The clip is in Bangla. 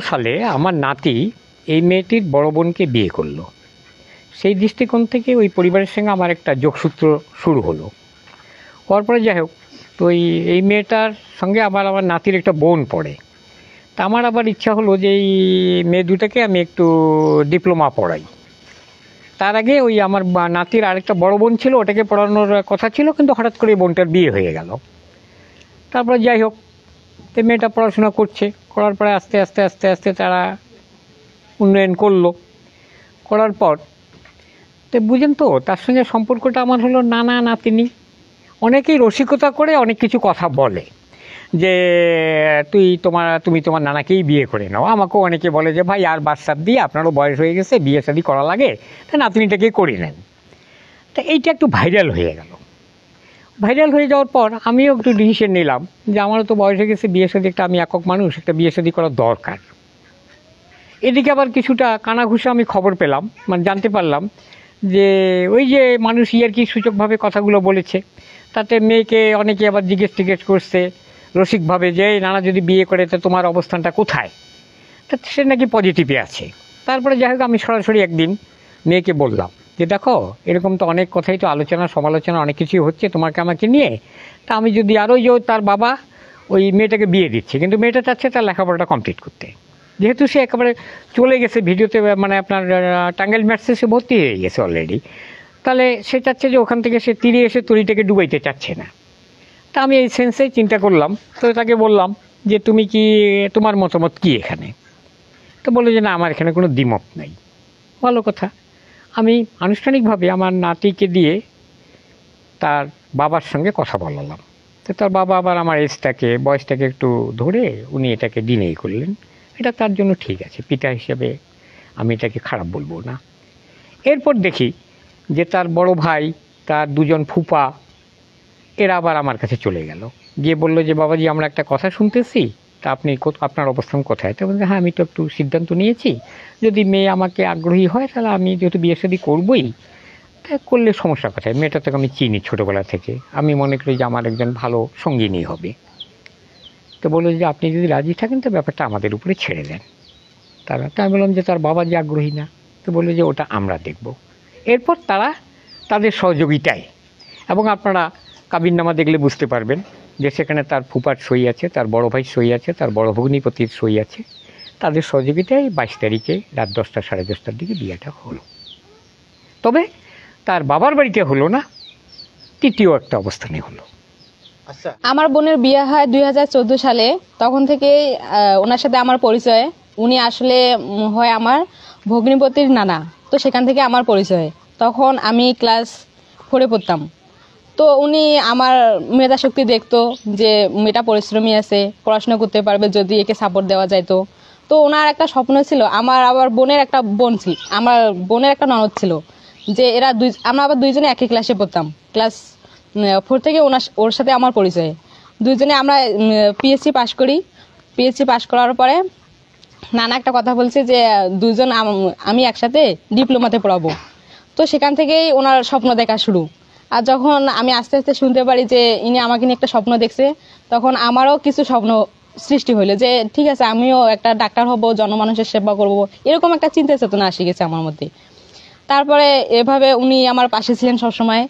সালে আমার নাতি এই মেয়েটির বড় বোনকে বিয়ে করলো। সেই দৃষ্টিকোণ থেকে ওই পরিবারের সঙ্গে আমার একটা যোগসূত্র শুরু হলো। হওয়ার পরে যাই হোক, তো এই মেয়েটার সঙ্গে আমার নাতির একটা বোন পড়ে। তা আমার আবার ইচ্ছা হলো যে এই মেয়ে দুটাকে আমি একটু ডিপ্লোমা পড়াই। তার আগে ওই আমার নাতির আরেকটা বড় বোন ছিল, ওটাকে পড়ানোর কথা ছিল, কিন্তু হঠাৎ করে বোনটার বিয়ে হয়ে গেল। তারপর যাই হোক, এই মেয়েটা পড়াশোনা করছে, করার পরে আস্তে আস্তে আস্তে আস্তে তারা উন্নয়ন করলো। করার পর তো বুঝেন তো, তার সঙ্গে সম্পর্কটা আমার হলো নানা নাতিনি। অনেকেই রসিকতা করে অনেক কিছু কথা বলে যে তুমি তোমার নানাকেই বিয়ে করে নাও। আমাকেও অনেকে বলে যে ভাই আর বাচ্চার দিয়ে আপনারও বয়স হয়ে গেছে, বিয়ে শাদী করা লাগে, তা নাতনিটাকেই করে নেন। তা এইটা একটু ভাইরাল হয়ে গেল। ভাইরাল হয়ে যাওয়ার পর আমিও একটু ডিসিশন নিলাম যে আমারও তো বয়স হয়ে গেছে, বিয়ে শাদী, একটা আমি একক মানুষ, একটা বিয়ে শাদী করার দরকার। এদিকে আবার কিছুটা কানাঘুষা আমি খবর পেলাম, মানে জানতে পারলাম যে ওই যে মানুষ কি সূচকভাবে কথাগুলো বলেছে, তাতে মেয়েকে অনেকে আবার জিজ্ঞেস করছে রসিকভাবে যে নানা যদি বিয়ে করে তো তোমার অবস্থানটা কোথায়। তা সে নাকি পজিটিভে আছে। তারপরে যাই হোক, আমি সরাসরি একদিন মেয়েকে বললাম যে দেখো, এরকম তো অনেক কথাই তো আলোচনা সমালোচনা অনেক কিছুই হচ্ছে তোমাকে আমাকে নিয়ে। তা আমি যদি আরও যে তার বাবা ওই মেয়েটাকে বিয়ে দিচ্ছে, কিন্তু মেয়েটা চাচ্ছে তার লেখাপড়াটা কমপ্লিট করতে, যেহেতু সে একেবারে চলে গেছে ভিডিওতে, মানে আপনার টাঙ্গাইল ম্যাথসে সে ভর্তি হয়ে গেছে অলরেডি। তাহলে সে চাচ্ছে যে ওখান থেকে সে তীরে এসে তরিটাকে ডুবাইতে চাচ্ছে না। তা আমি এই সেন্সে চিন্তা করলাম, তো তাকে বললাম যে তুমি কি, তোমার মতামত কী এখানে? তো বললো যে না, আমার এখানে কোনো দ্বিমত নাই। ভালো কথা। আমি আনুষ্ঠানিকভাবে আমার নাতিকে দিয়ে তার বাবার সঙ্গে কথা বলালাম। তো তার বাবা আবার আমার বয়সটাকে একটু ধরে উনি এটাকে ডিনাই করলেন। এটা তার জন্য ঠিক আছে, পিতা হিসেবে আমি এটাকে খারাপ বলবো না। এরপর দেখি যে তার বড় ভাই, তার দুজন ফুপা, এরা আবার আমার কাছে চলে গেল, গিয়ে বললো যে বাবাজি, আমরা একটা কথা শুনতেছি, তা আপনি আপনার অবস্থান কোথায়? তো বলছে হ্যাঁ, আমি তো একটু সিদ্ধান্ত নিয়েছি, যদি মেয়ে আমাকে আগ্রহী হয় তাহলে আমি যেহেতু বিয়ে শাদী করবই, তা করলে সমস্যা কোথায়? মেয়েটা থেকে আমি চিনি ছোটোবেলা থেকে, আমি মনে করি যে আমার একজন ভালো সঙ্গিনী হবে। তো বললো যে আপনি যদি রাজি থাকেন তো ব্যাপারটা আমাদের উপরে ছেড়ে দেন। তো আমি বললাম যে তার বাবা যে আগ্রহী না। তো বললো যে ওটা আমরা দেখব। এরপর তারা তাদের সহযোগিতায়, এবং আপনারা কাবিননামা দেখলে বুঝতে পারবেন যে সেখানে তার ফুপার সই আছে, তার বড় ভাই সই আছে, তার বড় ভগ্নিপতির সই আছে। তাদের সহযোগিতায় 22 তারিখে রাত 10টা সাড়ে 10টার দিকে বিয়েটা হলো। তবে তার বাবার বাড়িতে হলো না, তৃতীয় একটা অবস্থানে হলো। আচ্ছা, আমার বোনের বিয়ে হয় 2014 সালে। তখন থেকে ওনার সাথে আমার পরিচয়। উনি আসলে হয় আমার ভগ্নিপতির নানা। তো সেখান থেকে আমার পরিচয়। তখন আমি ক্লাস 4-এ পড়তাম। তো উনি আমার মেধা শক্তি দেখতো যে মেয়েটা পরিশ্রমী আছে, পড়াশোনা করতে পারবে যদি একে সাপোর্ট দেওয়া যাইতো। তো ওনার একটা স্বপ্ন ছিল, আমার আবার বোনের একটা বোন ছিল, আমার বোনের একটা ননদ ছিল, যে আমরা আবার দুইজনে একই ক্লাসে পড়তাম। ক্লাস 4 থেকে ওর সাথে আমার পরিচয়। দুইজনে আমরা পিএসসি পাশ করি। পিএসসি পাশ করার পরে নানা একটা কথা বলছে যে দুইজন আমি একসাথে ডিপ্লোমাতে পড়াবো। তো সেখান থেকেই ওনার স্বপ্ন দেখা শুরু। আর যখন আমি আস্তে আস্তে শুনতে পারি যে ইনি আমাকে নিয়ে একটা স্বপ্ন দেখছে, তখন আমারও কিছু স্বপ্ন সৃষ্টি হইলো যে ঠিক আছে, আমিও একটা ডাক্তার হব, জনমানুষের সেবা করব, এরকম একটা চিন্তা চেতনা আসি গেছে আমার মধ্যে। তারপরে এভাবে উনি আমার পাশে ছিলেন সবসময়।